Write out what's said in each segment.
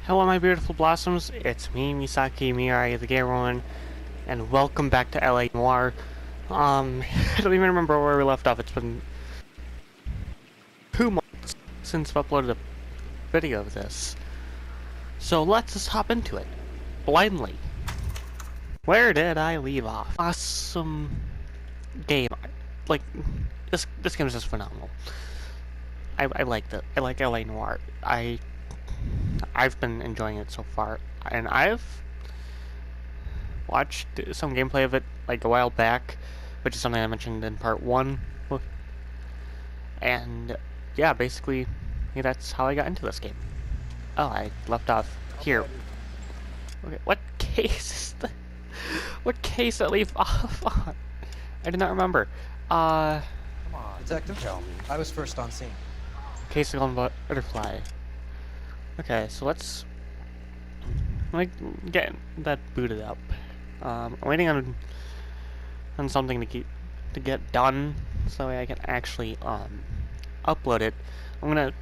Hello my beautiful blossoms, it's me, Misaki Mirai, the gamer one, and welcome back to LA Noire. I don't even remember where we left off. It's been 2 months since I've uploaded a video of this. So let's just hop into it, blindly. Where did I leave off? Awesome game. Like, this game is just phenomenal. I liked it. I like LA Noire. I've been enjoying it so far, and I've watched some gameplay of it like a while back, which is something I mentioned in part 1. And yeah, basically, that's how I got into this game. Oh, I left off here. Okay, what case is the... What case did I leave off on? I did not remember. Come on, Detective, tell me. I was first on scene. Case of Golden Butterfly. Okay, so let's get that booted up. I'm waiting on something to get done, so that way I can actually upload it. I'm gonna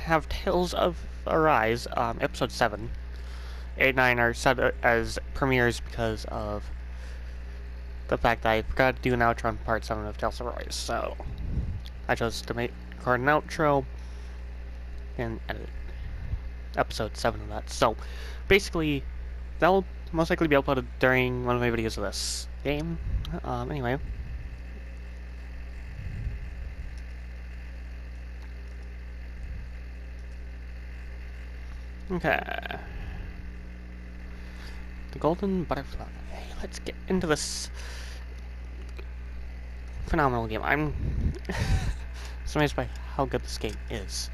have Tales of Arise, episode 7. 8 and 9 are set as premieres because of the fact that I forgot to do an outro on part 7 of Tales of Arise, so I chose to record an outro and edit episode 7 of that. So basically that will most likely be uploaded during one of my videos of this game. Anyway, okay, the Golden Butterfly. Hey, let's get into this phenomenal game. I'm amazed by how good this game is.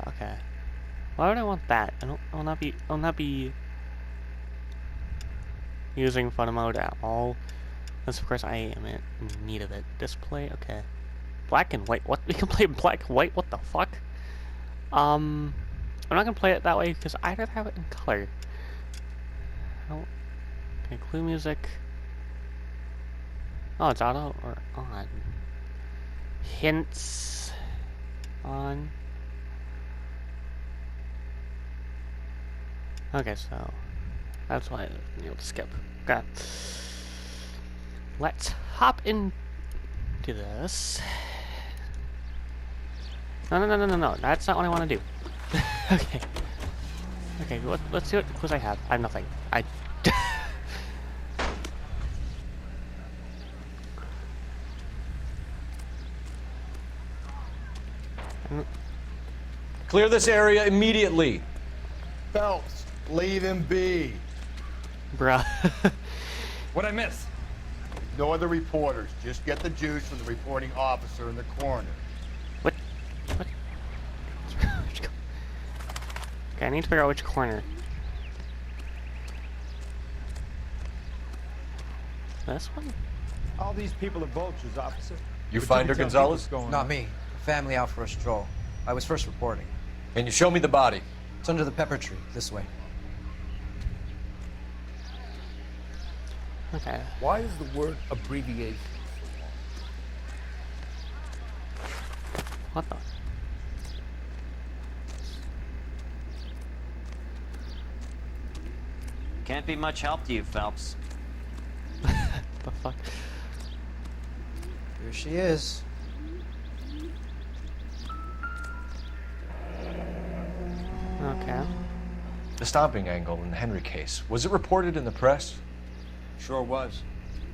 Okay. Why would I want that? I'll not be using photo mode at all. Unless of course I am in need of it. Display, okay. Black and white. What? We can play black and white? What the fuck? I'm not gonna play it that way because I'd rather have it in color. Okay, clue music. Oh, it's auto or on. Hints on. Okay, so that's why I'm able to skip. Okay. Let's hop into this. No. That's not what I want to do. Okay. Okay, let's see what clues I have. I have nothing. Clear this area immediately. Phelps, leave him be. Bruh. What'd I miss? Ignore the reporters. Just get the juice from the reporting officer in the corner. What? Okay, I need to figure out which corner. This one? All these people are vultures, officer. You But find her, can tell me what's Gonzalez? going Not on. me. Family out for a stroll. I was first reporting. Can you show me the body? It's under the pepper tree, this way. Okay. Why is the word abbreviation? What the? Can't be much help to you, Phelps. The fuck? Here she is. Okay. The stomping angle in the Henry case. Was it reported in the press? Sure was.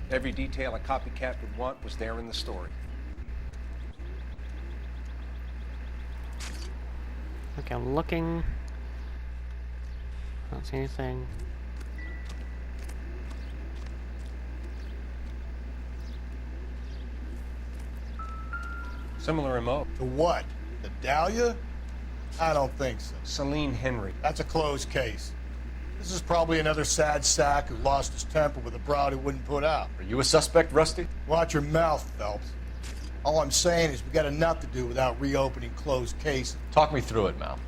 Every detail a copycat would want was there in the story. Okay, I'm looking. I don't see anything. Similar MO. To what? The Dahlia? I don't think so. Celine Henry. That's a closed case. This is probably another sad sack who lost his temper with a broad he wouldn't put out. Are you a suspect, Rusty? Watch your mouth, Phelps. All I'm saying is we got enough to do without reopening closed cases. Talk me through it, Mal.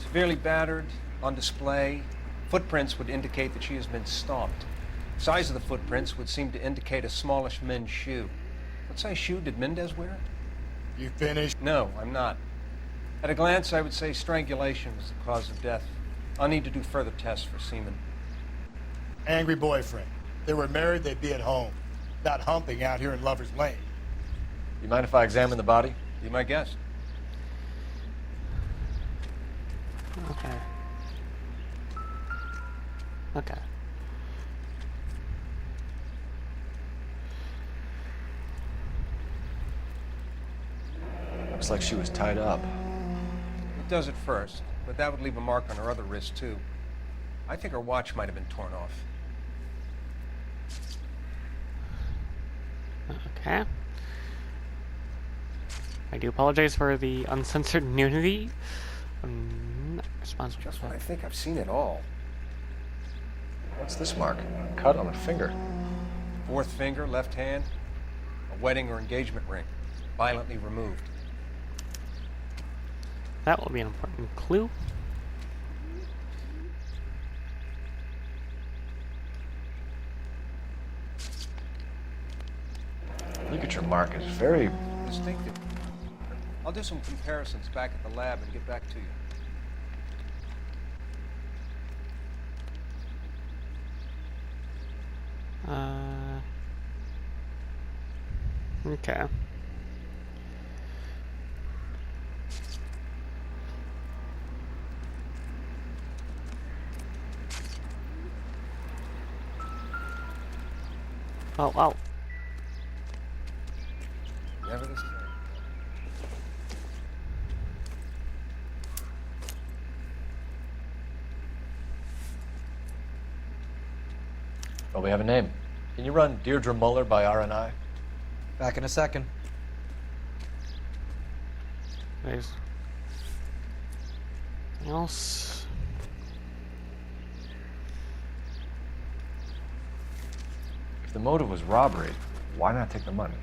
Severely battered, on display. Footprints would indicate that she has been stomped. Size of the footprints would seem to indicate a smallish men's shoe. What size shoe did Mendez wear? You finished? No, I'm not. At a glance, I would say strangulation was the cause of death. I'll need to do further tests for semen. Angry boyfriend. If they were married, they'd be at home, not humping out here in Lover's Lane. You mind if I examine the body? Be my guest. Okay. Okay. Looks like she was tied up. It does at first, but that would leave a mark on her other wrist, too. I think her watch might have been torn off. Okay. I do apologize for the uncensored nudity. I'm not responsible Just for when I that. think I've seen it all. What's this mark? Cut on a finger. Fourth finger, left hand, a wedding or engagement ring, violently removed. That will be an important clue. Ligature mark is very... Distinctive. I'll do some comparisons back at the lab and get back to you. Okay. Oh, oh. Never this time. Well, we have a name. Can you run Deirdre Muller by RNI? Back in a second. There's anything else. If the motive was robbery, why not take the money?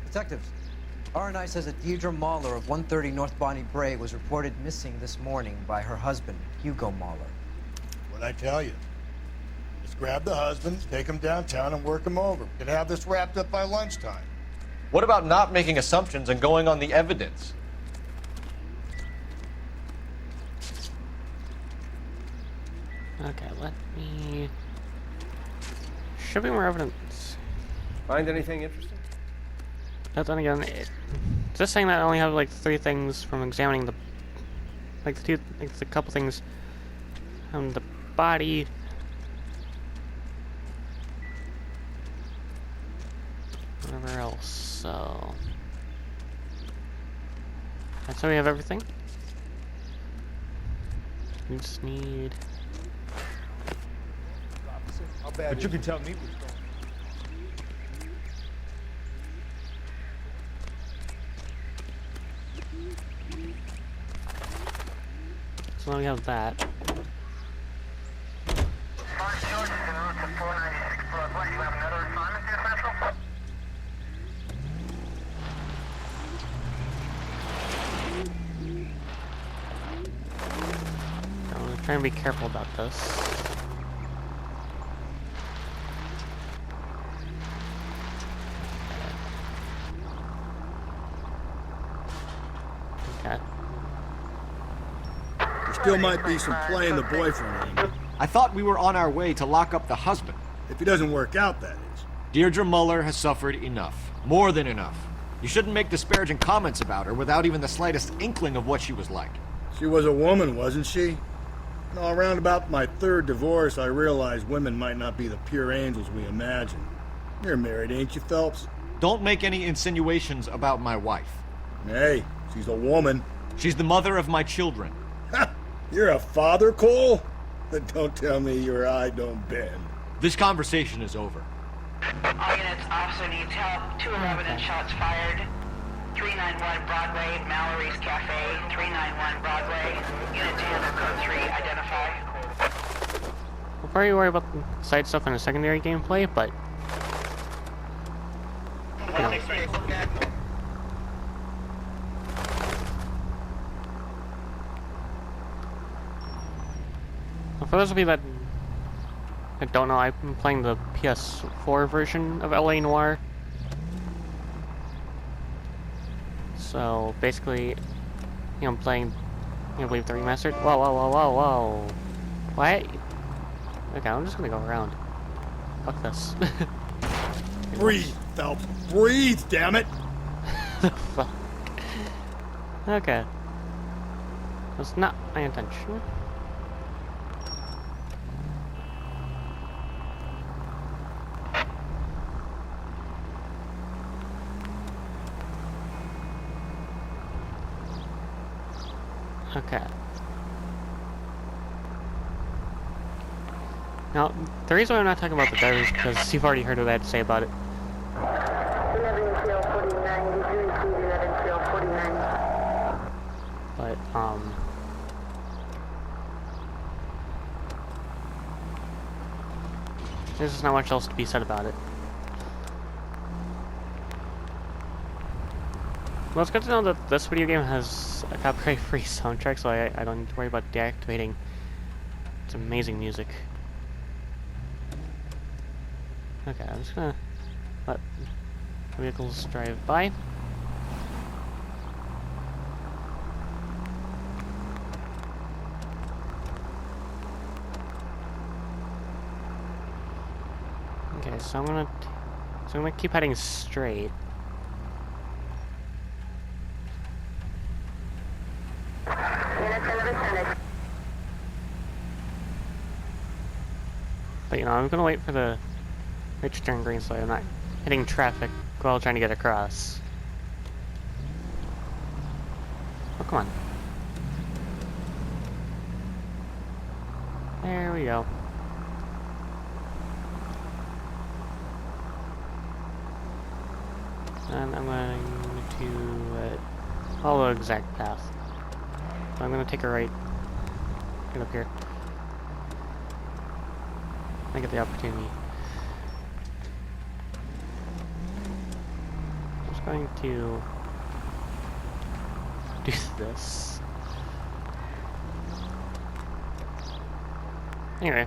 Detectives, RNI says that Deirdre Mahler of 130 North Bonnie Bray was reported missing this morning by her husband, Hugo Mahler. What'd I tell you? Just grab the husband, take him downtown, and work him over. We could have this wrapped up by lunchtime. What about not making assumptions and going on the evidence? Okay, let me... Should be more evidence. Find anything interesting? But then again, it's just saying that I only have like 3 things from examining the... Like the couple things on the body. Whatever else, so... That's how we have everything. We just need... How bad but you can tell me what's going on. So now we have that. I'm gonna try and be careful about this. Okay. There still might be some play in the boyfriend angle. I thought we were on our way to lock up the husband. If he doesn't work out, that is. Deirdre Muller has suffered enough. More than enough. You shouldn't make disparaging comments about her without even the slightest inkling of what she was like. She was a woman, wasn't she? No, around about my 3rd divorce, I realized women might not be the pure angels we imagine. You're married, ain't you, Phelps? Don't make any insinuations about my wife. Hey, she's a woman. She's the mother of my children. Ha! You're a father, Cole? Then don't tell me your eye don't bend. This conversation is over. All units, officer needs help. 211 and shots fired. 391 Broadway, Mallory's Cafe. 391 Broadway. Unit 10, code 3, identify. We'll probably worry about the side stuff in a secondary gameplay, but... You know. Well, for those of you that don't know, I'm playing the PS4 version of LA Noire. So basically, I'm playing, I believe the remastered. Whoa, whoa, whoa, whoa, whoa. What? Okay, I'm just gonna go around. Fuck this. Breathe, Phelps. Breathe, damn it! Fuck. Okay. That's not my intention. Okay. Now, the reason why I'm not talking about the drivers is because you've already heard what I had to say about it. 11 Trail 49, did you receive 11 Trail 49? But, there's just not much else to be said about it. Well, it's good to know that this video game has a copyright-free soundtrack, so I don't need to worry about deactivating its amazing music. Okay, I'm just gonna let vehicles drive by. Okay, so I'm gonna keep heading straight. But I'm gonna wait for the light to turn green so I'm not hitting traffic while trying to get across. Oh, come on. There we go. And I'm going to follow the exact path. So I'm going to take a right. Get up here. I get the opportunity. I'm just going to do this. Anyway.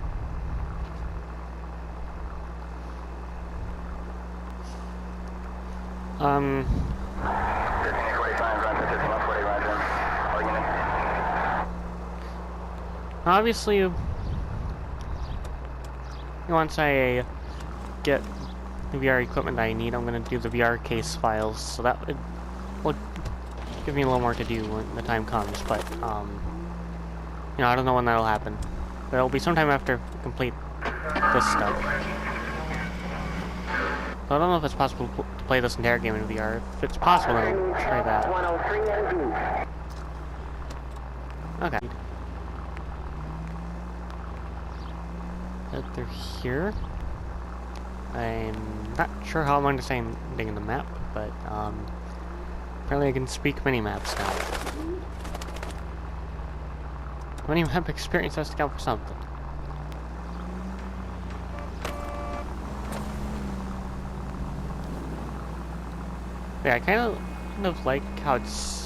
Obviously, once I get the VR equipment I need, I'm going to do the VR case files, so that will give me a little more to do when the time comes, but, I don't know when that'll happen. But it'll be sometime after I complete this stuff. So I don't know if it's possible to play this entire game in VR. If it's possible, then I'll try that. Okay. They're here. I'm not sure how I'm going to say anything in the map, but apparently I can speak mini maps now. Mini map experience has to count for something. Yeah, I kind of like how it's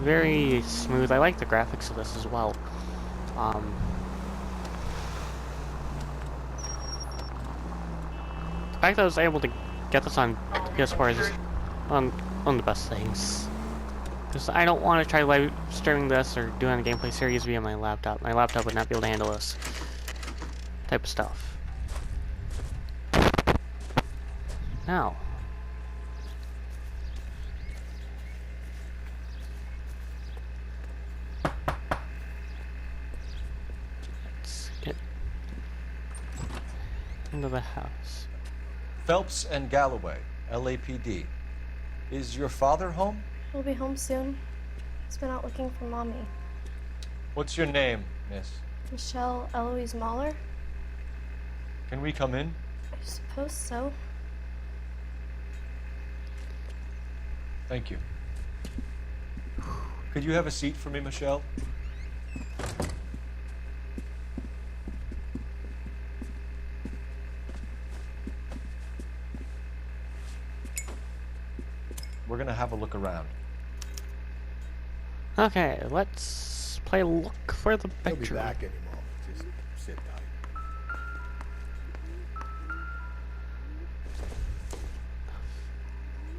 very smooth. I like the graphics of this as well. The fact that I was able to get this on PS4 is just one of the best things. Because I don't want to try live streaming this or doing a gameplay series via my laptop. My laptop would not be able to handle this type of stuff. Now. Let's get into the house. Phelps and Galloway, LAPD. Is your father home? He'll be home soon. He's been out looking for Mommy. What's your name, miss? Michelle Eloise Mahler? Can we come in? I suppose so. Thank you. Could you have a seat for me, Michelle? We're gonna have a look around. Okay, let's play look for the He'll be bedroom. back any moment. Just sit tight.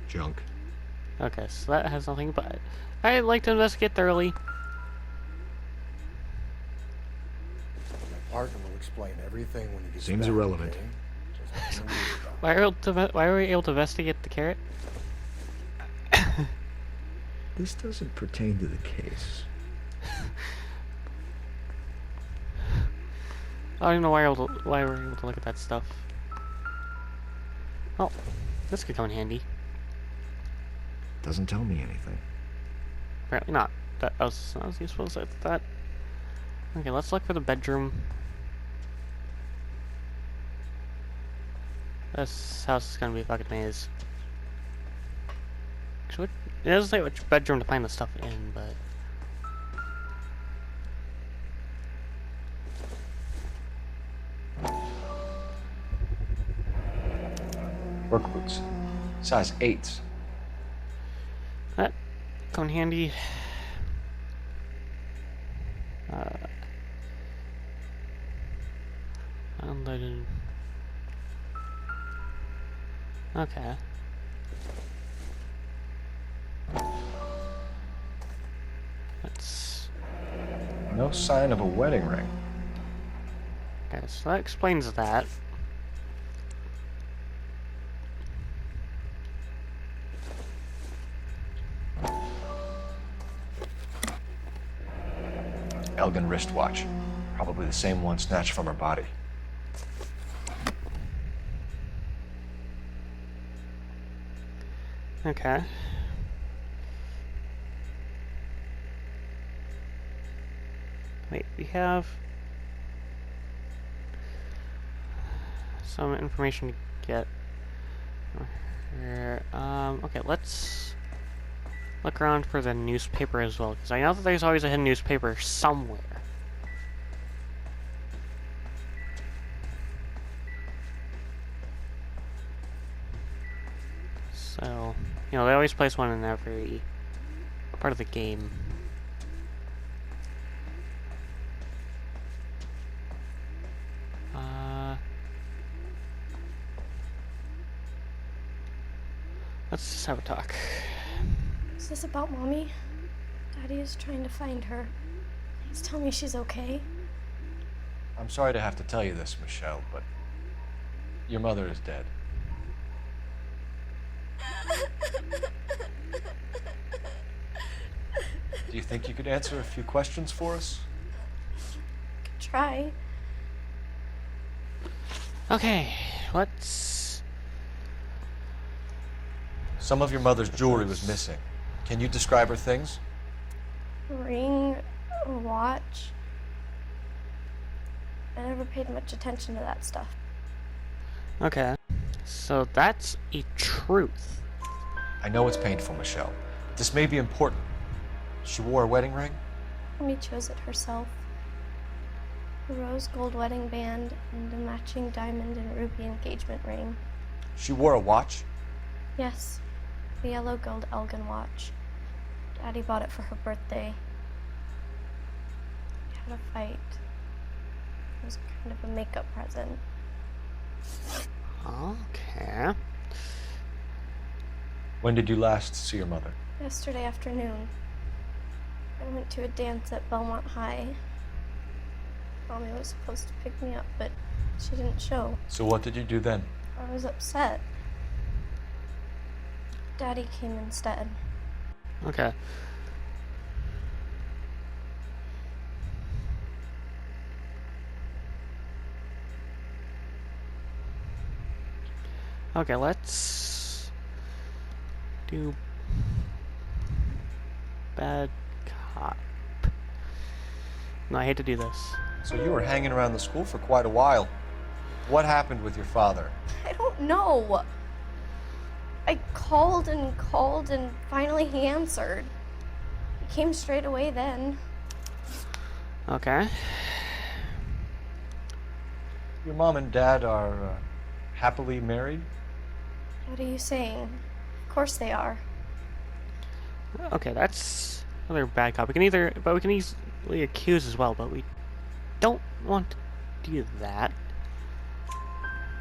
Junk. Okay, so that has nothing but... I'd like to investigate thoroughly. My partner will explain everything when he gets Seems back, irrelevant. okay? Just nothing to worry about. Why were we able to investigate the carrot? This doesn't pertain to the case. I don't even know why we're able to look at that stuff. Oh, this could come in handy. Doesn't tell me anything. Apparently not. That was useful. So that. Okay, let's look for the bedroom. This house is gonna be a fucking maze. Actually, it doesn't say which bedroom to find the stuff in, but. Work boots. Size 8s. That come in handy. Unloaded. Okay. Let's. No sign of a wedding ring. Okay, so that explains that. Elgin wristwatch. Probably the same one snatched from her body. Okay. Wait, we have some information to get here. Okay, let's look around for the newspaper as well, because I know that there's always a hidden newspaper somewhere. So, you know, they always place one in every part of the game. Let's just have a talk. Is this about Mommy? Daddy is trying to find her. Please tell me she's okay. I'm sorry to have to tell you this, Michelle, but your mother is dead. Do you think you could answer a few questions for us? Could try. Okay, let's... Some of your mother's jewelry was missing. Can you describe her things? Ring, a watch. I never paid much attention to that stuff. Okay, so that's a truth. I know it's painful, Michelle. This may be important. She wore a wedding ring? Mommy chose it herself. A rose gold wedding band and a matching diamond and ruby engagement ring. She wore a watch? Yes, the yellow gold Elgin watch. Daddy bought it for her birthday. We had a fight. It was kind of a makeup present. Okay. When did you last see your mother? Yesterday afternoon, I went to a dance at Belmont High. Mommy was supposed to pick me up, but she didn't show. So what did you do then? I was upset. Daddy came instead. Okay. Okay, let's do bad cop. No, I hate to do this. So you were hanging around the school for quite a while. What happened with your father? I don't know. I called and finally he answered. He came straight away then. Okay. Your mom and dad are happily married? What are you saying? Of course they are. Okay, that's another bad cop. We can easily accuse as well, but we don't want to do that.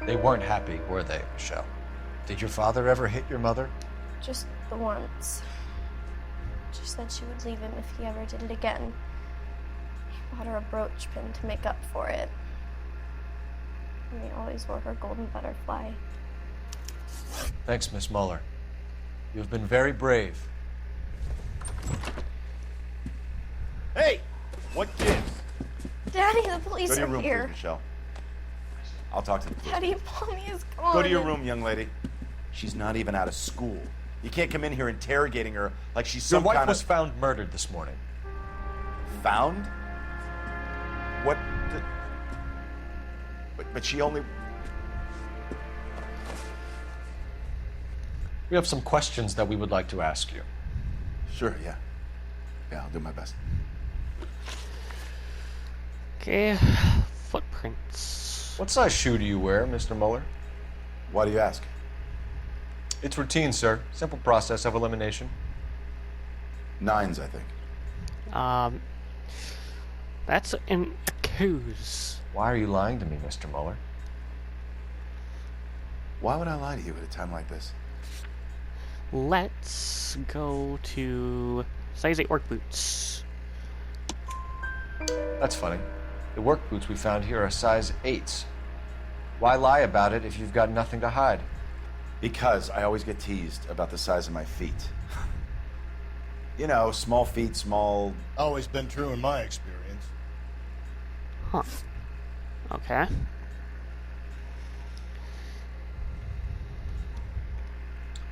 They weren't happy, were they, Michelle? Did your father ever hit your mother? Just the once. She said she would leave him if he ever did it again. He bought her a brooch pin to make up for it. And he always wore her golden butterfly. Thanks, Miss Muller. You've been very brave. Hey! What gives? Daddy, the police Go to your are room, here. please, Michelle. I'll talk to the police. Daddy, Mommy is gone. Go to your room, young lady. She's not even out of school. You can't come in here interrogating her like she's Your some wife kind was of... found murdered this morning. Found? What the... But she only... We have some questions that we would like to ask you. Sure, yeah. Yeah, I'll do my best. Okay, footprints. What size shoe do you wear, Mr. Muller? Why do you ask? It's routine, sir. Simple process of elimination. 9s, I think. That's an accuse. Why are you lying to me, Mr. Muller? Why would I lie to you at a time like this? Let's go to size 8 work boots. That's funny. The work boots we found here are size 8s. Why lie about it if you've got nothing to hide? Because I always get teased about the size of my feet. You know, small feet, small... Always been true in my experience. Huh. Okay.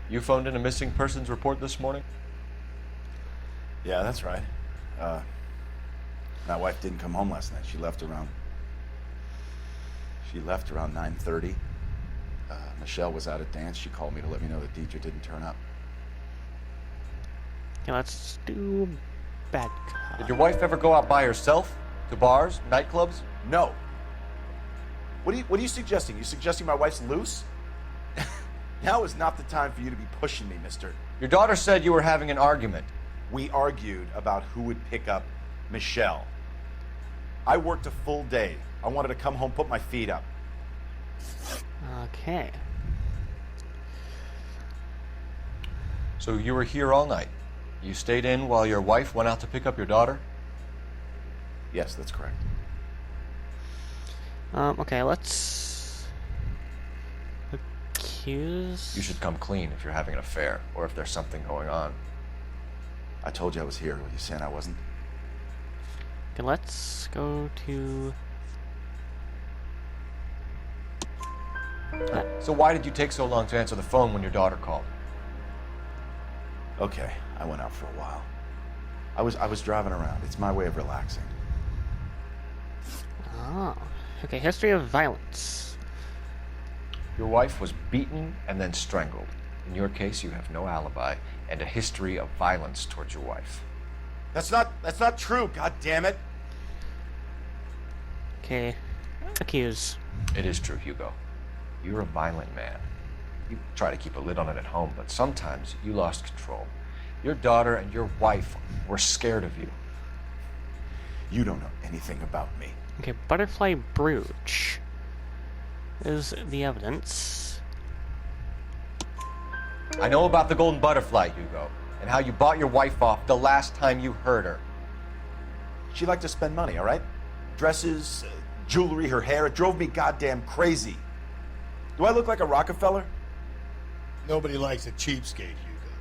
You phoned in a missing persons report this morning? Yeah, that's right. My wife didn't come home last night. She left around 9:30. Michelle was out at dance. She called me to let me know that Deidre didn't turn up. Okay, let's do bad cop. Did your wife ever go out by herself? To bars, nightclubs? No. What are you suggesting? You suggesting my wife's loose? Now is not the time for you to be pushing me, mister. Your daughter said you were having an argument. We argued about who would pick up Michelle. I worked a full day. I wanted to come home, put my feet up. Okay. So you were here all night. You stayed in while your wife went out to pick up your daughter? Yes, that's correct. Okay, let's accuse. You should come clean if you're having an affair, or if there's something going on. I told you I was here. Were you saying I wasn't? Okay, let's go to. So why did you take so long to answer the phone when your daughter called? Okay, I went out for a while. I was driving around. It's my way of relaxing. Oh. Okay, history of violence. Your wife was beaten and then strangled. In your case, you have no alibi and a history of violence towards your wife. That's not true, god damn it. Okay, accuse. It is true, Hugo. You're a violent man. You try to keep a lid on it at home, but sometimes you lost control. Your daughter and your wife were scared of you. You don't know anything about me. Okay, butterfly brooch is the evidence. I know about the golden butterfly, Hugo, and how you bought your wife off the last time you heard her. She liked to spend money, all right? Dresses, jewelry, her hair. It drove me goddamn crazy. Do I look like a Rockefeller? Nobody likes a cheapskate, Hugo.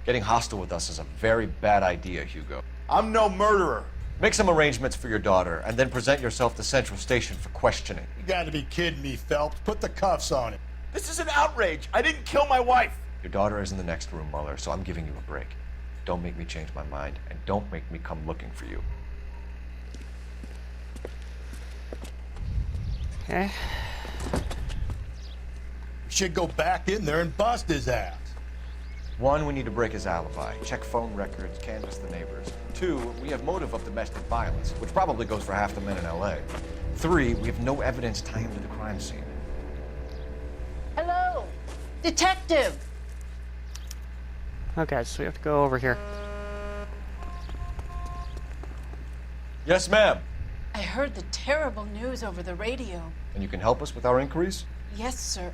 Getting hostile with us is a very bad idea, Hugo. I'm no murderer. Make some arrangements for your daughter, and then present yourself to Central Station for questioning. You gotta be kidding me, Phelps. Put the cuffs on him. This is an outrage. I didn't kill my wife. Your daughter is in the next room, Muller, so I'm giving you a break. Don't make me change my mind, and don't make me come looking for you. Okay. We should go back in there and bust his ass. 1, we need to break his alibi. Check phone records, canvass the neighbors. 2, we have motive of domestic violence, which probably goes for half the men in L.A. 3, we have no evidence tying him to the crime scene. Hello, detective. Okay, so we have to go over here. Yes, ma'am. I heard the terrible news over the radio. And you can help us with our inquiries? Yes, sir.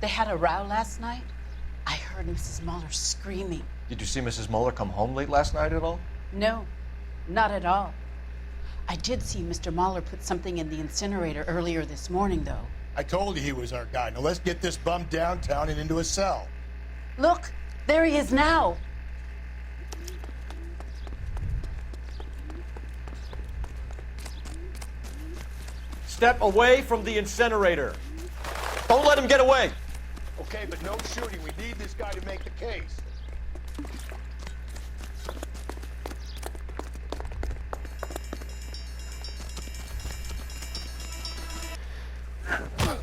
They had a row last night. I heard Mrs. Muller screaming. Did you see Mrs. Muller come home late last night at all? No, not at all. I did see Mr. Muller put something in the incinerator earlier this morning, though. I told you he was our guy. Now let's get this bum downtown and into a cell. Look, there he is now. Step away from the incinerator. Don't let him get away. Okay, but no shooting. We need this guy to make the case.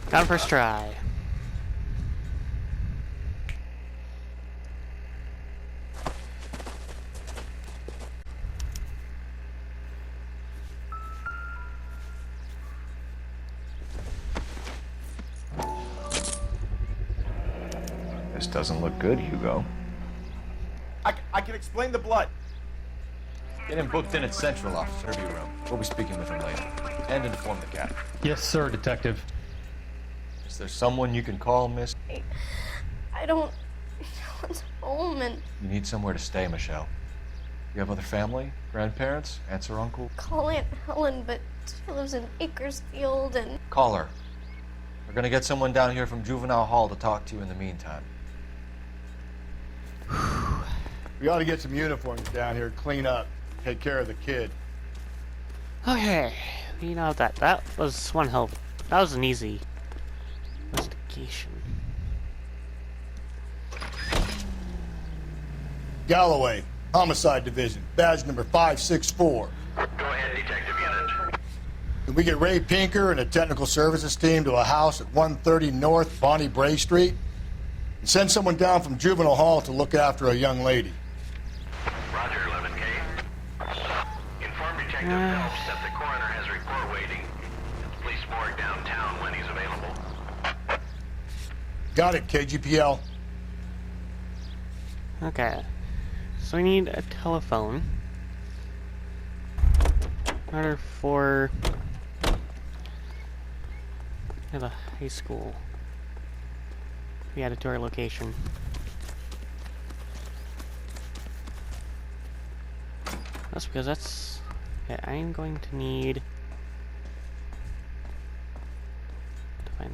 Got him first try. This doesn't look good, Hugo. I can explain the blood. Get him booked in at Central, officer. Interview room. We'll be speaking with him later. And inform the cat. Yes, sir, Detective. Is there someone you can call, miss? I don't want home, and You need somewhere to stay, Michelle. You have other family? Grandparents? Aunts or uncle? call Aunt Helen, but she lives in Bakersfield, and Call her. We're gonna get someone down here from Juvenile Hall to talk to you in the meantime. We ought to get some uniforms down here, clean up, take care of the kid. Okay, you know that was one hell. That was an easy investigation. Galloway, Homicide Division, badge number 564. Go ahead, Detective Unit. Can we get Ray Pinker and a technical services team to a house at 130 North Bonnie Bray Street? And send someone down from Juvenile Hall to look after a young lady. Roger, 11K. Inform Detective Phelps that the coroner has a report waiting at the police morgue downtown when he's available. Got it, KGPL. Okay, so we need a telephone. Order for the high school. We added to our location. That's because that's... Okay, I'm going to need... to find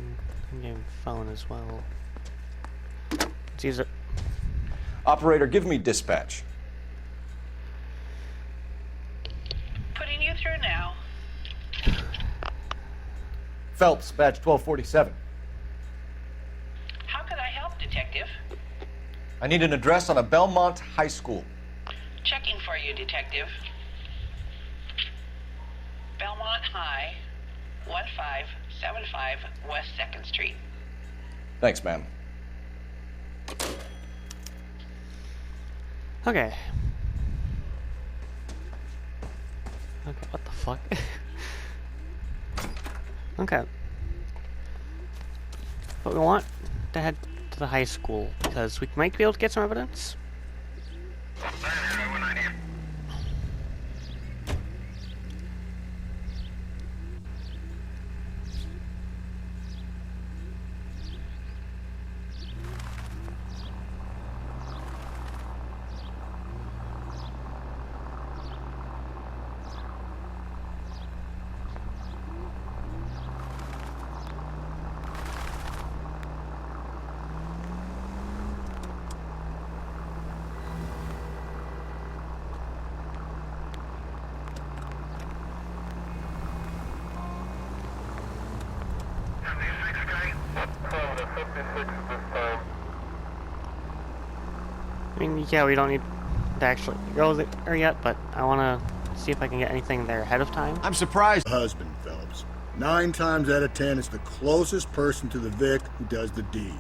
a phone as well. Let's use it. Operator, give me dispatch. Putting you through now. Phelps, badge 1247. How can I help, Detective? I need an address on a Belmont High School. Checking for you, Detective. Belmont High, 1575 West 2nd Street. Thanks, ma'am. Okay. Okay, what the fuck? Okay. But we want to head to the high school because we might be able to get some evidence. I mean, yeah, we don't need to actually go there yet, but I want to see if I can get anything there ahead of time. I'm surprised. Husband, Phelps. 9 times out of 10, it's the closest person to the Vic who does the deed.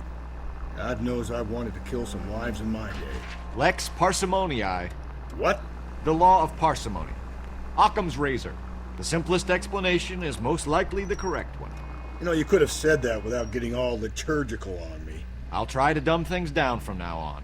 God knows I've wanted to kill some wives in my day. Lex parsimoniae. What? The law of parsimony. Occam's razor. The simplest explanation is most likely the correct one. You know, you could have said that without getting all liturgical on me. I'll try to dumb things down from now on.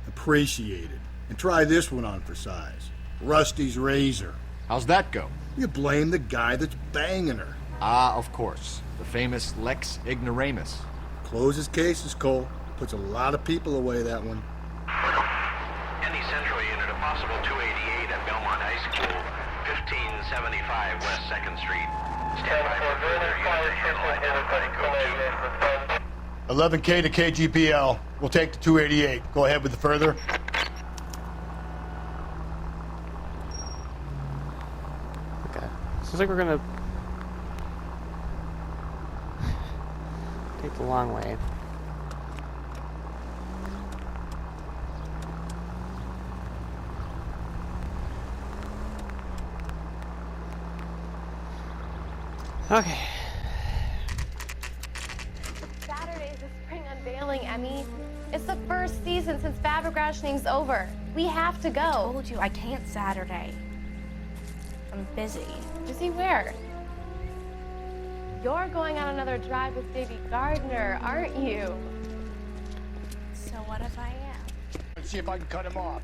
Appreciate it. And try this one on for size. Rusty's razor. How's that go? You blame the guy that's banging her. Ah, of course. The famous Lex Ignoramus. Closes cases, Cole. Puts a lot of people away, that one. Any Central unit, a possible 288 at Belmont High School, 1575 West 2nd Street. Stand by for further unit identify code 2. 11K to KGPL. We'll take the 288. Go ahead with the further. Okay. Seems like we're gonna take the long way. Okay. Saturday's the spring unveiling, Emmy. It's the first season since fabric rationing's over. We have to go. I told you I can't Saturday. I'm busy. Busy where? You're going on another drive with baby Gardner, aren't you? So what if I am? Let's see if I can cut him off.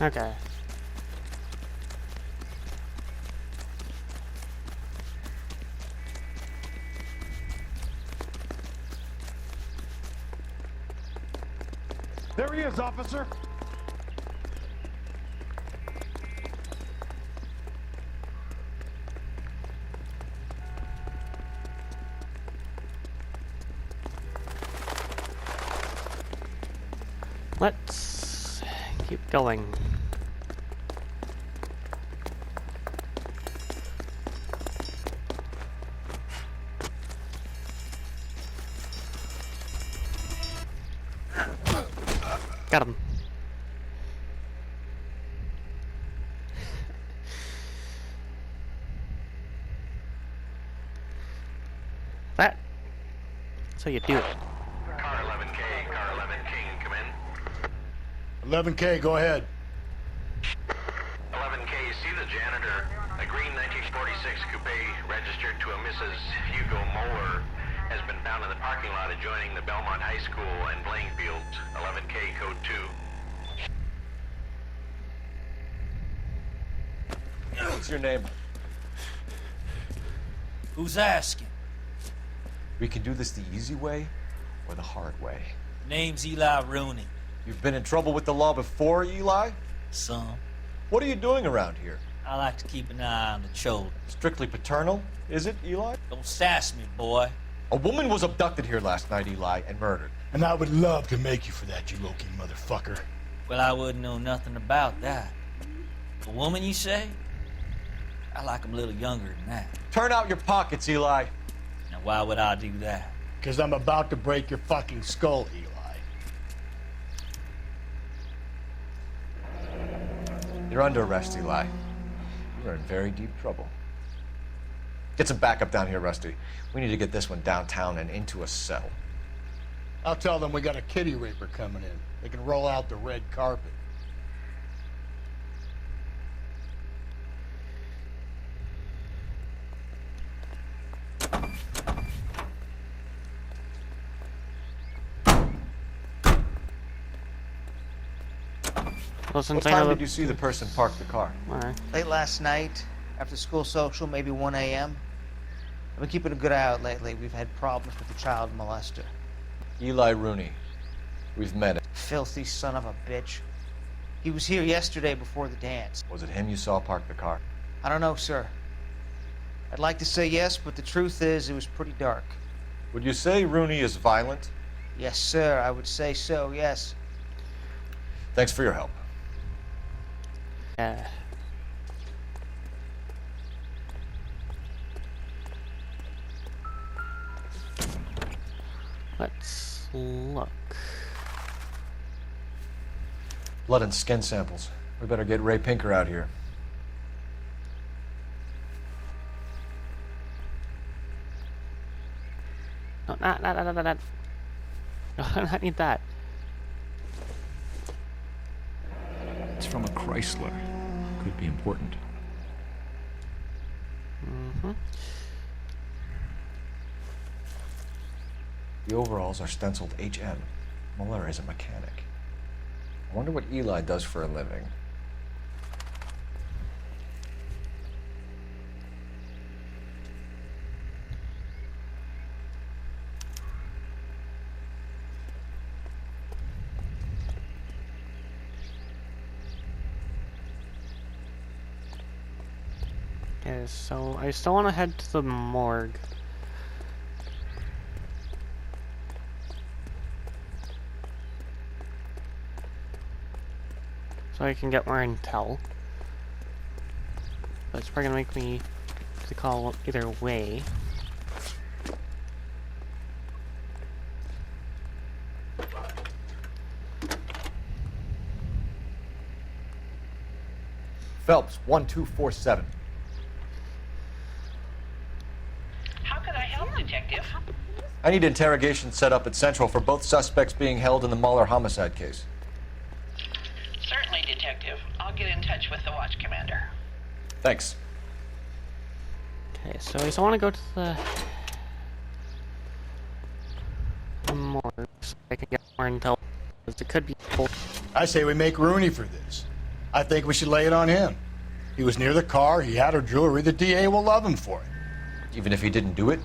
Okay. There he is, officer. Let's keep going. Got him. That's how you do it. Car 11K, car 11 King, come in. 11K, go ahead. 11K, see the janitor. A green 1946 coupe registered to a Mrs. Hugo Moeller has been found in the parking lot adjoining the Belmont High School and playing fields. 11K, code 2. What's your name? Who's asking? We can do this the easy way or the hard way. Name's Eli Rooney. You've been in trouble with the law before, Eli? Some. What are you doing around here? I like to keep an eye on the children. Strictly paternal, is it, Eli? Don't sass me, boy. A woman was abducted here last night, Eli, and murdered. And I would love to make you for that, you low-key motherfucker. Well, I wouldn't know nothing about that. A woman, you say? I like 'em a little younger than that. Turn out your pockets, Eli. Now, why would I do that? Because I'm about to break your fucking skull, Eli. You're under arrest, Eli. You're in very deep trouble. Get some backup down here, Rusty. We need to get this one downtown and into a cell. I'll tell them we got a kitty raper coming in. They can roll out the red carpet. Listen, What time did you see the person park the car? Alright. Late last night, after school social, maybe 1 a.m. I've been keeping a good eye out lately. We've had problems with the child molester. Eli Rooney. We've met him. Filthy son of a bitch. He was here yesterday before the dance. Was it him you saw park the car? I don't know, sir. I'd like to say yes, but the truth is it was pretty dark. Would you say Rooney is violent? Yes, sir, I would say so, yes. Thanks for your help. Yeah. Let's look. Blood and skin samples. We better get Ray Pinker out here. No, not. No, I need that. It's from a Chrysler. Could be important. The overalls are stenciled HM. Muller is a mechanic. I wonder what Eli does for a living. Okay, so I still want to head to the morgue. So I can get more intel. But it's probably gonna make me have to call either way. Phelps, 1247. How could I help, Detective? I need interrogation set up at Central for both suspects being held in the Muller homicide case. Certainly, Detective. I'll get in touch with the watch commander. Thanks. Okay, so I still want to go to the morgue so I can get more intel. Because it could be full. I say we make Rooney for this. I think we should lay it on him. He was near the car, he had her jewelry, the DA will love him for it. Even if he didn't do it?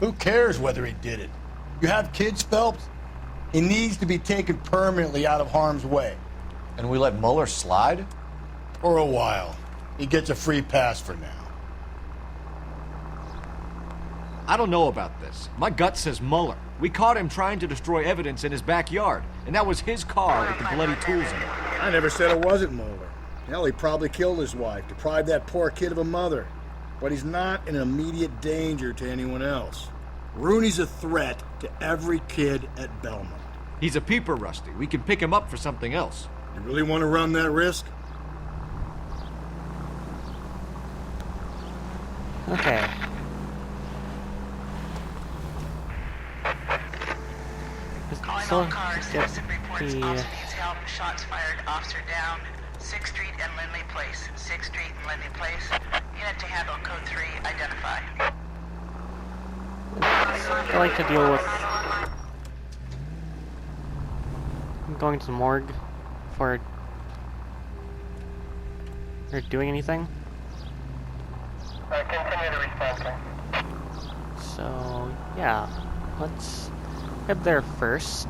Who cares whether he did it? You have kids, Phelps? He needs to be taken permanently out of harm's way. And we let Muller slide? For a while. He gets a free pass for now. I don't know about this. My gut says Muller. We caught him trying to destroy evidence in his backyard, and that was his car with the bloody tools in it. I never said it wasn't Muller. Hell, he probably killed his wife, deprived that poor kid of a mother. But he's not an immediate danger to anyone else. Rooney's a threat to every kid at Belmont. He's a peeper, Rusty. We can pick him up for something else. You really want to run that risk? Okay. Calling all cars. Citizen reports officer needs help. Shots fired. Officer down. 6th Street and Lindley Place. 6th Street and Lindley Place. Unit to handle code 3. Identify. I like to deal with going to the morgue before they're doing anything. Continue to respond. So, yeah, let's head there first.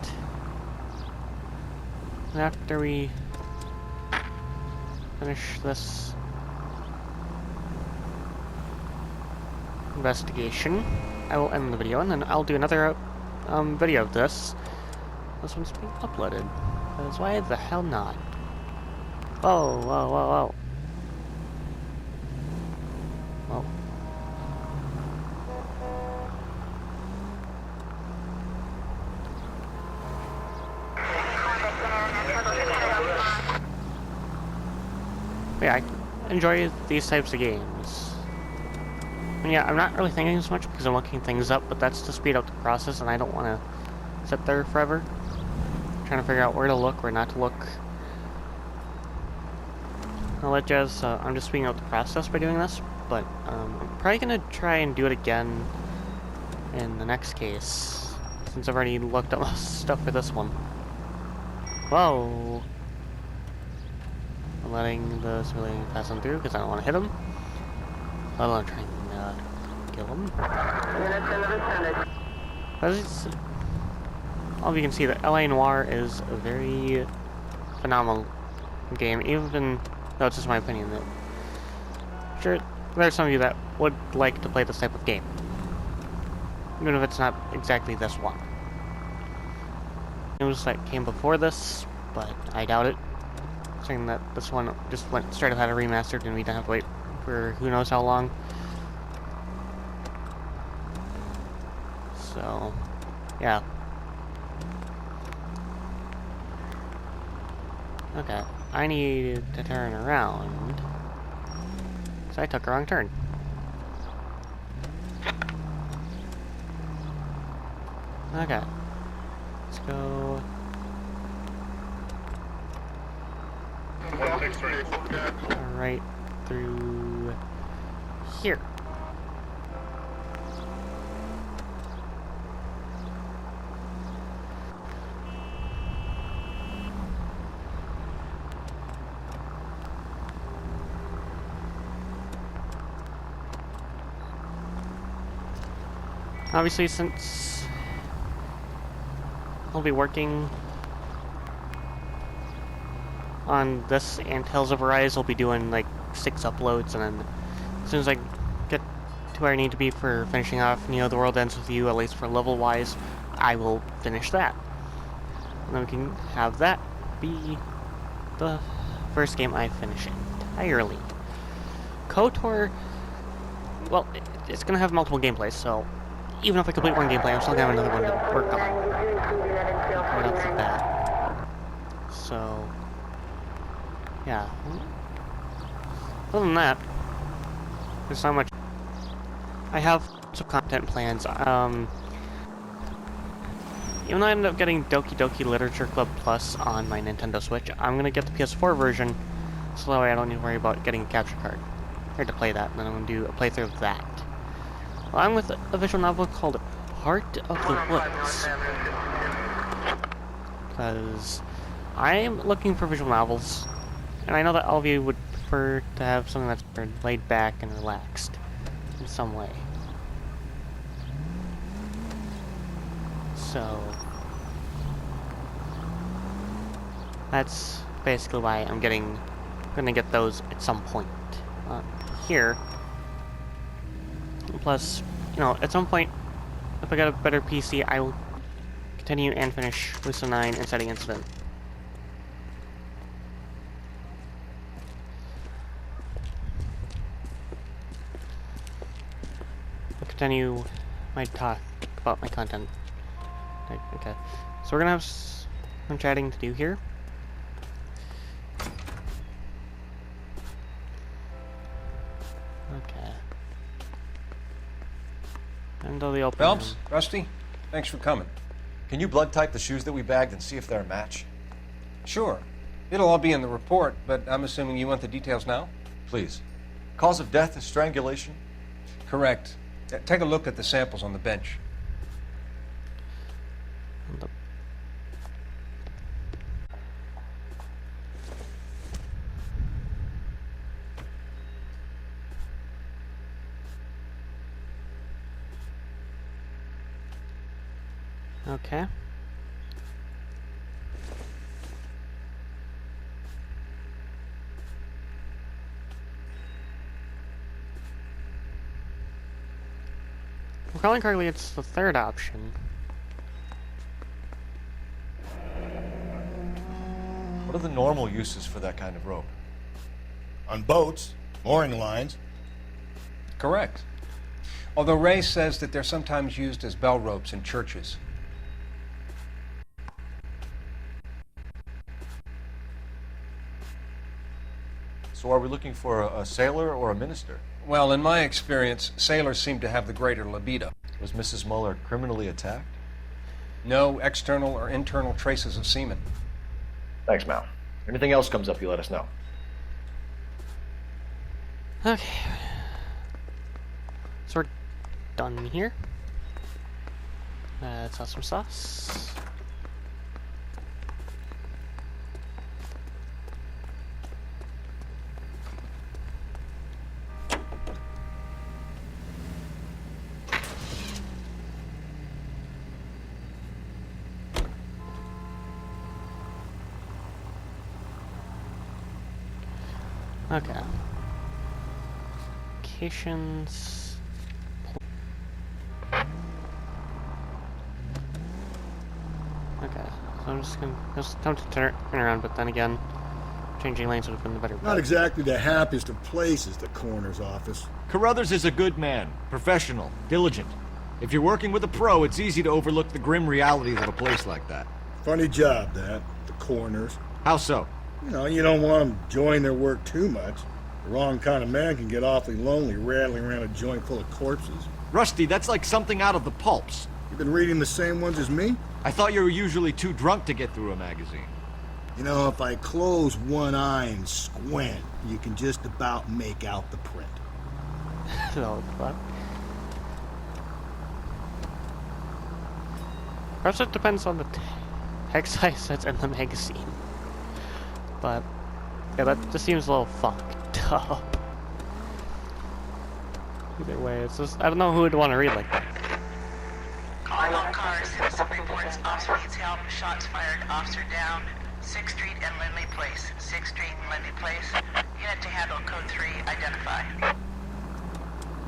And after we finish this investigation, I will end the video, and then I'll do another video of this. This one's being uploaded. Because why the hell not? Whoa, whoa, whoa, whoa. Well. Yeah, I enjoy these types of games. I mean, yeah, I'm not really thinking as much because I'm looking things up, but that's to speed up the process, and I don't want to sit there forever trying to figure out where to look, where not to look. I'll let jazz. I'm just speeding up the process by doing this, but I'm probably gonna try and do it again in the next case, since I've already looked up stuff for this one. Whoa! I'm letting the civilian pass on through because I don't want to hit him. I don't want to try and kill him. As all of you can see, that LA Noire is a very phenomenal game, even though it's just my opinion. That sure, there's some of you that would like to play this type of game, even if it's not exactly this one. Games that came before this, but I doubt it. Saying that this one just went straight up had a remastered and we didn't have to wait for who knows how long. So, yeah. Okay, I need to turn around. So I took a wrong turn. Okay. Let's go. Right through here. Obviously, since I'll be working on this and Tales of Arise, I'll be doing like 6 uploads, and then as soon as I get to where I need to be for finishing off The World Ends With You, at least for level-wise, I will finish that. And then we can have that be the first game I finish entirely. KOTOR, well, it's gonna have multiple gameplays, so even if I complete one gameplay, I'm still gonna have another one to work on. Right off the bat. So, yeah. Other than that, there's not much. I have some content plans. Even though I ended up getting Doki Doki Literature Club Plus on my Nintendo Switch, I'm gonna get the PS4 version, so that way I don't need to worry about getting a capture card. Or to play that, and then I'm gonna do a playthrough of that. Along with a visual novel called Heart of the Woods. Because I am looking for visual novels, and I know that all of you would prefer to have something that's laid back and relaxed in some way. So that's basically why I'm gonna get those at some point here. Plus, at some point, if I get a better PC, I will continue and finish Lisa 9 Inciting Incident. I'll continue my talk about my content. Okay, so we're gonna have some chatting to do here. Okay. Until the open. Phelps, Rusty, thanks for coming. Can you blood type the shoes that we bagged and see if they're a match? Sure. It'll all be in the report, but I'm assuming you want the details now? Please. Cause of death is strangulation? Correct. Take a look at the samples on the bench. Okay. Recalling correctly, it's the third option. What are the normal uses for that kind of rope? On boats, mooring lines. Correct. Although Ray says that they're sometimes used as bell ropes in churches. So are we looking for a sailor or a minister? Well, in my experience, sailors seem to have the greater libido. Was Mrs. Muller criminally attacked? No external or internal traces of semen. Thanks, Mal. Anything else comes up, you let us know. Okay. So we're done here. Let's have some sauce. Okay. Locations. Okay, so I'm just gonna attempt to turn around, but then again, changing lanes would have been the better bet. Not exactly the happiest of places, the coroner's office. Carruthers is a good man, professional, diligent. If you're working with a pro, it's easy to overlook the grim realities of a place like that. Funny job, that, the coroner's. How so? You don't want them enjoying their work too much. The wrong kind of man can get awfully lonely rattling around a joint full of corpses. Rusty, that's like something out of the pulps. You've been reading the same ones as me? I thought you were usually too drunk to get through a magazine. If I close one eye and squint, you can just about make out the print. So, what? Perhaps it depends on the text size that's in the magazine. But, yeah, that just seems a little fucked up. Either way, it's just, I don't know who would want to read like that. Yellow car, citizen reports officer needs help. Shots fired, officer down. 6th Street and Lindley Place. 6th Street and Lindley Place. Unit to handle code 3, identify.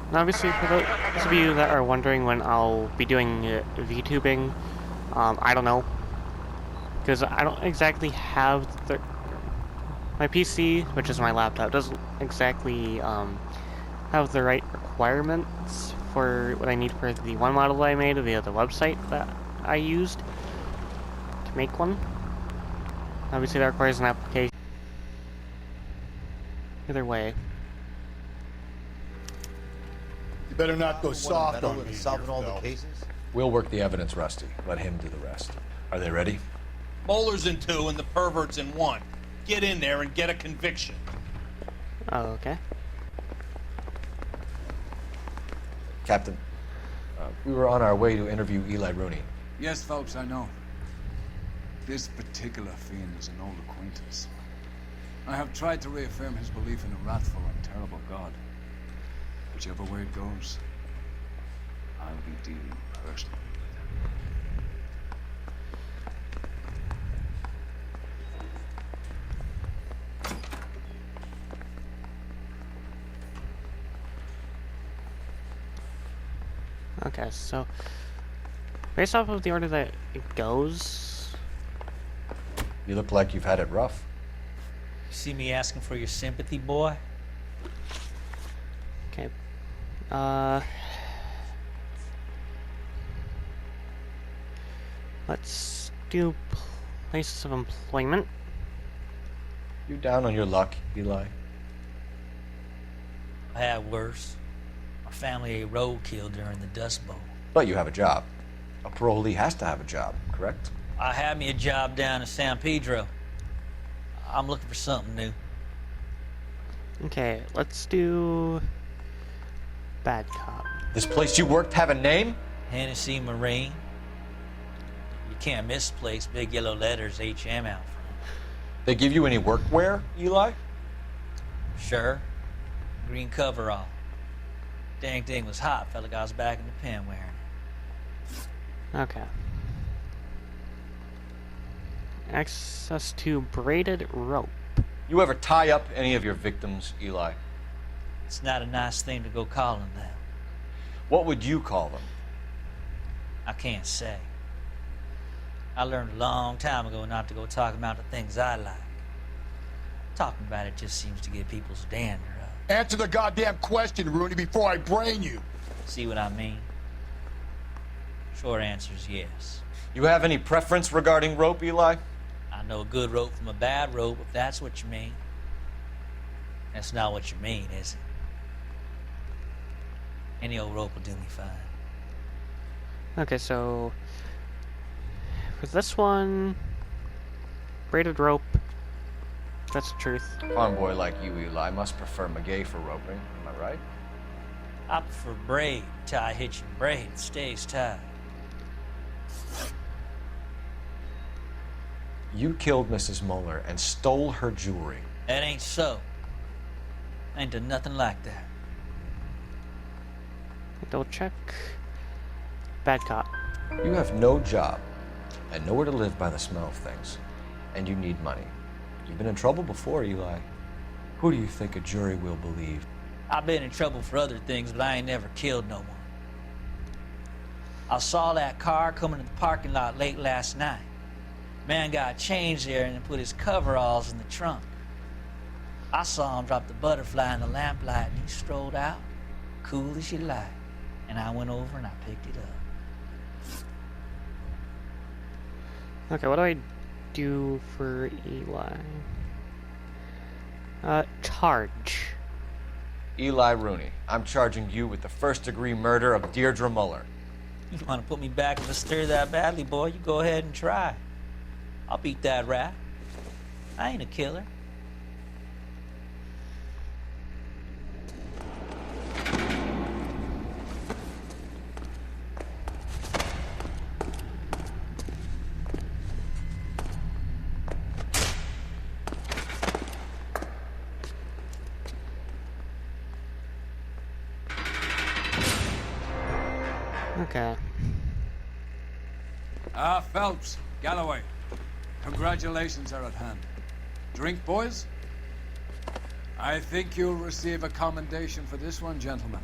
And obviously, for those of you that are wondering when I'll be doing VTubing, I don't know. Because I don't exactly have my PC, which is my laptop, doesn't exactly have the right requirements for what I need for the one model that I made via the website that I used to make one. Obviously that requires an application. Either way. You better not go soft on me. Solving all the cases. We'll work the evidence, Rusty. Let him do the rest. Are they ready? Moeller's in 2 and the pervert's in 1. Get in there and get a conviction. Oh, okay. Captain, we were on our way to interview Eli Rooney. Yes, Phelps, I know. This particular fiend is an old acquaintance. I have tried to reaffirm his belief in a wrathful and terrible God. Whichever way it goes, I'll be dealing personally with him. Okay, so based off of the order that it goes, You look like you've had it rough. You see me asking for your sympathy, boy? okay. Let's do places of employment. You down on your luck, Eli? I had worse. My family ate roadkill during the Dust Bowl. But you have a job. A parolee has to have a job, correct? I had me a job down in San Pedro. I'm looking for something new. Okay, let's do bad cop. This place you worked have a name? Hennessy Marine. You can't misplace big yellow letters HM out front. They give you any workwear, Eli? Sure. Green coverall. Dang thing was hot. Felt like I was back in the pen wearing it. Okay. Access to braided rope. You ever tie up any of your victims, Eli? It's not a nice thing to go calling them. What would you call them? I can't say. I learned a long time ago not to go talking about the things I like. Talking about it just seems to get people's dander up. Answer the goddamn question, Rooney, before I brain you. See what I mean? Short answer is yes. You have any preference regarding rope, Eli? I know a good rope from a bad rope, if that's what you mean. That's not what you mean, is it? Any old rope will do me fine. Okay, so for this one, braided rope. That's the truth. Farm boy like you, Eli, must prefer McGay for roping. Am I right? I prefer braid. Tie hitching braid. It stays tied. You killed Mrs. Moeller and stole her jewelry. That ain't so. I ain't done nothing like that. Double check. Bad cop. You have no job and nowhere to live by the smell of things. And you need money. You've been in trouble before, Eli. Who do you think a jury will believe? I've been in trouble for other things, but I ain't never killed no one. I saw that car coming to the parking lot late last night. Man got changed there and put his coveralls in the trunk. I saw him drop the butterfly in the lamplight and he strolled out, cool as you like. And I went over and I picked it up. Okay, what do I do for Eli? Charge. Eli Rooney, I'm charging you with the first-degree murder of Deirdre Muller. You want to put me back in the stir that badly, boy? You go ahead and try. I'll beat that rap. I ain't a killer. Okay. Ah, Phelps, Galloway. Congratulations are at hand. Drink, boys? I think you'll receive a commendation for this one, gentlemen.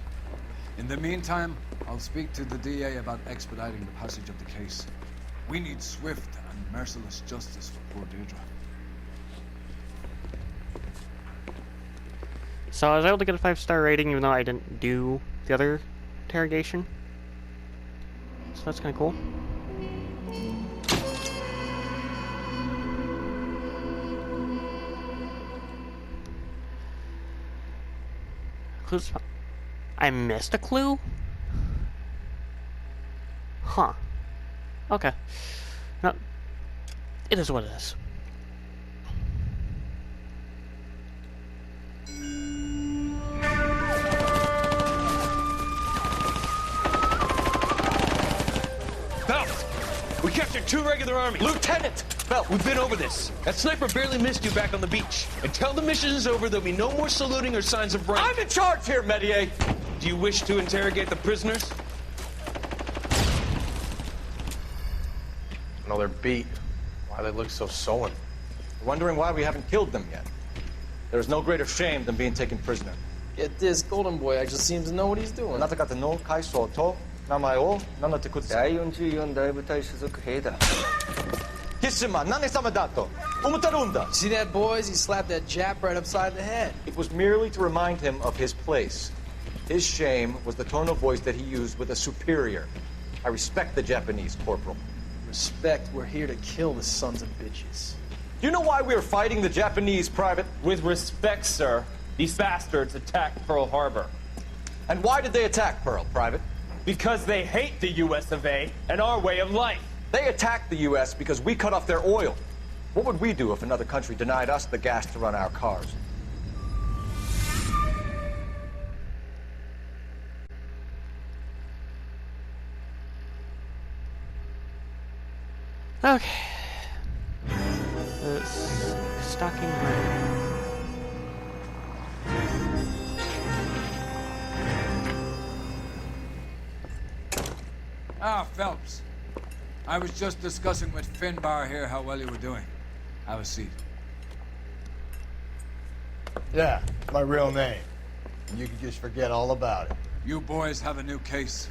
In the meantime, I'll speak to the DA about expediting the passage of the case. We need swift and merciless justice for poor Deirdre. So I was able to get a 5-star rating even though I didn't do the other interrogation. So that's kind of cool. Clues. I missed a clue? Huh. Okay. No, it is what it is. Phelps! We captured 2 regular army. Lieutenant! Phelps, we've been over this. That sniper barely missed you back on the beach. Until the mission is over, there'll be no more saluting or signs of rank. I'm in charge here, Medier! Do you wish to interrogate the prisoners? No, they're beat. Why they look so sullen? Wondering why we haven't killed them yet. There's no greater shame than being taken prisoner. Get this, Golden Boy actually seems to know what he's doing. 나타가다 kai soto, namayo, nanatekutsu. Hishima, nane sama dato. Umutarunda. See that, boys? He slapped that Jap right upside the head. It was merely to remind him of his place. His shame was the tone of voice that he used with a superior. I respect the Japanese, Corporal. Respect, we're here to kill the sons of bitches. Do you know why we are fighting the Japanese, Private? With respect, sir, these bastards attacked Pearl Harbor. And why did they attack Pearl, Private? Because they hate the US of A and our way of life. They attacked the US because we cut off their oil. What would we do if another country denied us the gas to run our cars? Okay. Stalking murder. Ah, Phelps. I was just discussing with Finbar here how well you were doing. Have a seat. Yeah, my real name. And you can just forget all about it. You boys have a new case.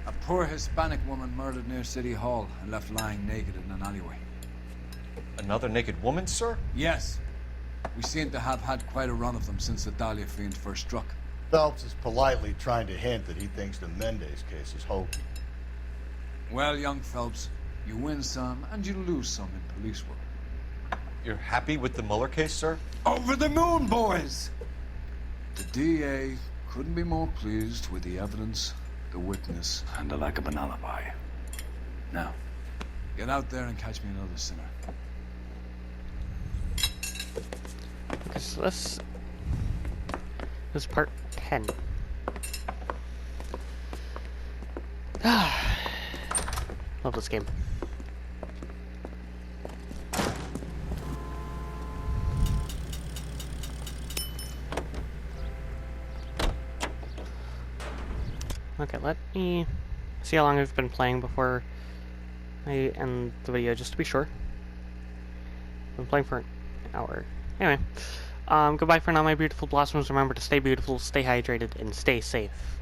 A poor Hispanic woman murdered near City Hall and left lying naked in an alleyway. Another naked woman, sir? Yes. We seem to have had quite a run of them since the Dahlia fiend first struck. Phelps is politely trying to hint that he thinks the Mendez case is hokey. Well, young Phelps, you win some and you lose some in police work. You're happy with the Mueller case, sir? Over the moon, boys! The DA couldn't be more pleased with the evidence, the witness, and the lack of an alibi. Now, get out there and catch me another sinner. Okay, so this is part 10. Love this game. Okay, let me see how long I've been playing before I end the video, just to be sure. I've been playing for an hour. Anyway, goodbye for now, my beautiful blossoms. Remember to stay beautiful, stay hydrated, and stay safe.